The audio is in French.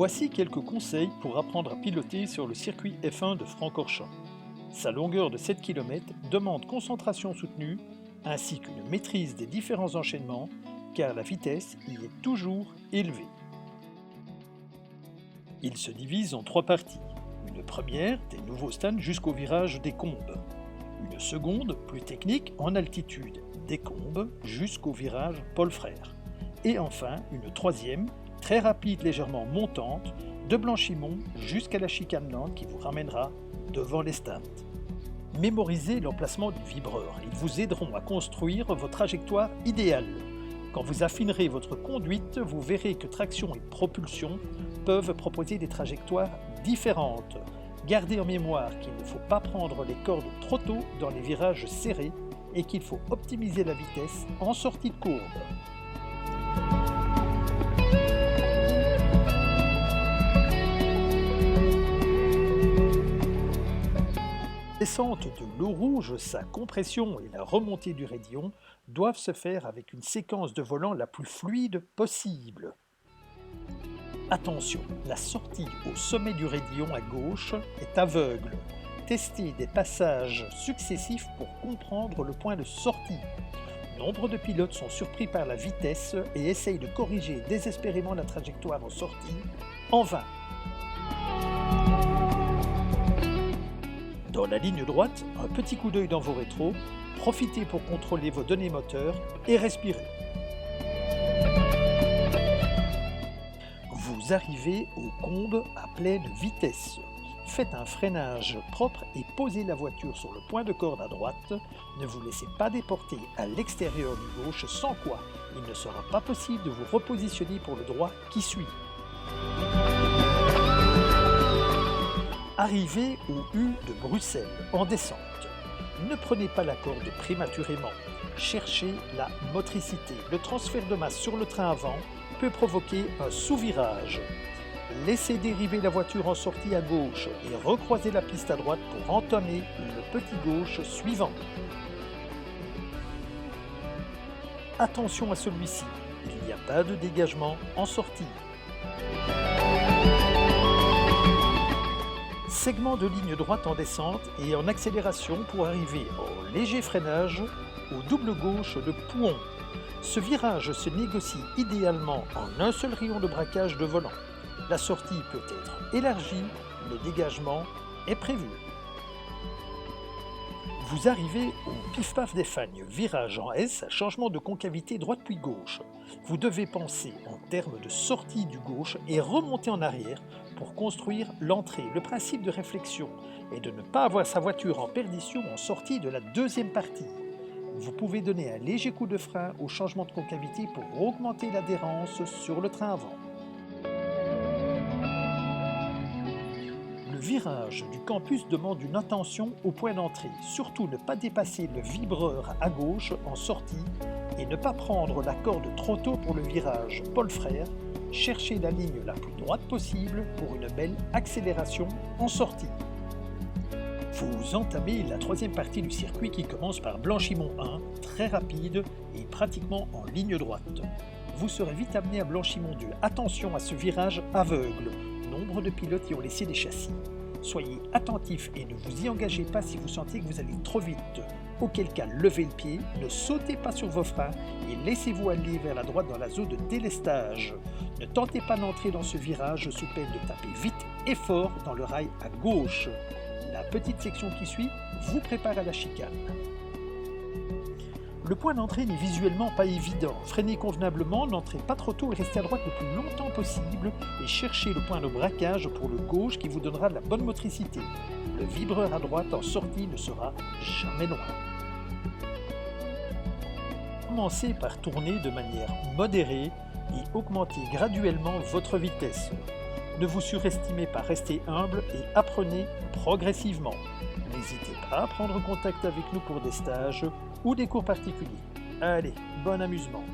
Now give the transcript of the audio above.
Voici quelques conseils pour apprendre à piloter sur le circuit F1 de Francorchamps. Sa longueur de 7 km demande concentration soutenue ainsi qu'une maîtrise des différents enchaînements car la vitesse y est toujours élevée. Il se divise en 3 parties. Une première, des nouveaux stands jusqu'au virage des Combes. Une seconde, plus technique, en altitude, des Combes jusqu'au virage Paul Frère. Et enfin, une troisième, très rapide, légèrement montante, de Blanchimont jusqu'à la chicane Nantes qui vous ramènera devant les stands. Mémorisez l'emplacement du vibreur. Ils vous aideront à construire votre trajectoire idéale. Quand vous affinerez votre conduite, vous verrez que traction et propulsion peuvent proposer des trajectoires différentes. Gardez en mémoire qu'il ne faut pas prendre les cordes trop tôt dans les virages serrés et qu'il faut optimiser la vitesse en sortie de courbe. La descente de l'eau rouge, sa compression et la remontée du raidillon doivent se faire avec une séquence de volant la plus fluide possible. Attention, la sortie au sommet du raidillon à gauche est aveugle. Testez des passages successifs pour comprendre le point de sortie. Nombre de pilotes sont surpris par la vitesse et essayent de corriger désespérément la trajectoire en sortie, en vain. Dans la ligne droite, un petit coup d'œil dans vos rétros, profitez pour contrôler vos données moteurs et respirez. Vous arrivez aux Combes à pleine vitesse. Faites un freinage propre et posez la voiture sur le point de corde à droite. Ne vous laissez pas déporter à l'extérieur du gauche, sans quoi il ne sera pas possible de vous repositionner pour le droit qui suit. Arrivez au U de Bruxelles en descente. Ne prenez pas la corde prématurément. Cherchez la motricité. Le transfert de masse sur le train avant peut provoquer un sous-virage. Laissez dériver la voiture en sortie à gauche et recroisez la piste à droite pour entamer le petit gauche suivant. Attention à celui-ci, il n'y a pas de dégagement en sortie. Segment de ligne droite en descente et en accélération pour arriver au léger freinage au double gauche de Pouhon. Ce virage se négocie idéalement en un seul rayon de braquage de volant. La sortie peut être élargie, le dégagement est prévu. Vous arrivez au pif-paf des Fagnes, virage en S, changement de concavité droite puis gauche. Vous devez penser en termes de sortie du gauche et remonter en arrière pour construire l'entrée. Le principe de réflexion est de ne pas avoir sa voiture en perdition en sortie de la deuxième partie. Vous pouvez donner un léger coup de frein au changement de concavité pour augmenter l'adhérence sur le train avant. Le virage du campus demande une attention au point d'entrée. Surtout ne pas dépasser le vibreur à gauche en sortie et ne pas prendre la corde trop tôt pour le virage Paul Frère. Cherchez la ligne la plus droite possible pour une belle accélération en sortie. Vous entamez la troisième partie du circuit qui commence par Blanchimont 1, très rapide et pratiquement en ligne droite. Vous serez vite amené à Blanchimont 2. Attention à ce virage aveugle. Nombre de pilotes y ont laissé des châssis. Soyez attentifs et ne vous y engagez pas si vous sentez que vous allez trop vite. Auquel cas, levez le pied, ne sautez pas sur vos freins et laissez-vous aller vers la droite dans la zone de délestage. Ne tentez pas d'entrer dans ce virage sous peine de taper vite et fort dans le rail à gauche. La petite section qui suit vous prépare à la chicane. Le point d'entrée n'est visuellement pas évident. Freinez convenablement, n'entrez pas trop tôt et restez à droite le plus longtemps possible et cherchez le point de braquage pour le gauche qui vous donnera de la bonne motricité. Le vibreur à droite en sortie ne sera jamais loin. Commencez par tourner de manière modérée et augmentez graduellement votre vitesse. Ne vous surestimez pas, restez humble et apprenez progressivement. N'hésitez pas à prendre contact avec nous pour des stages ou des cours particuliers. Allez, bon amusement!